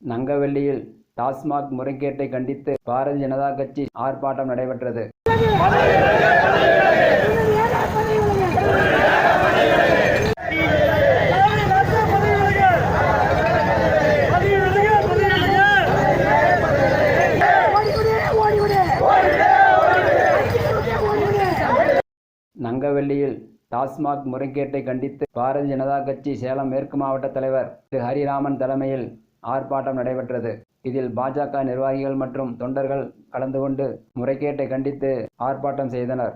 நங்கவள்ளியில் டாஸ்மாக் முறைகேட்டை கண்டித்து பாரதிய ஜனதா கட்சி ஆர்ப்பாட்டம் நடைபெற்றது. நங்கவள்ளியில் டாஸ்மாக் முறைகேட்டை கண்டித்து பாரதிய ஜனதா கட்சி சேலம் மேற்கு மாவட்ட தலைவர் திரு ஹரிராமன் தலைமையில் ஆர்ப்பாட்டம் நடைபெற்றது. இதில் பாஜக நிர்வாகிகள் மற்றும் தொண்டர்கள் கலந்து கொண்டு முறைகேட்டை கண்டித்து ஆர்ப்பாட்டம் செய்தனர்.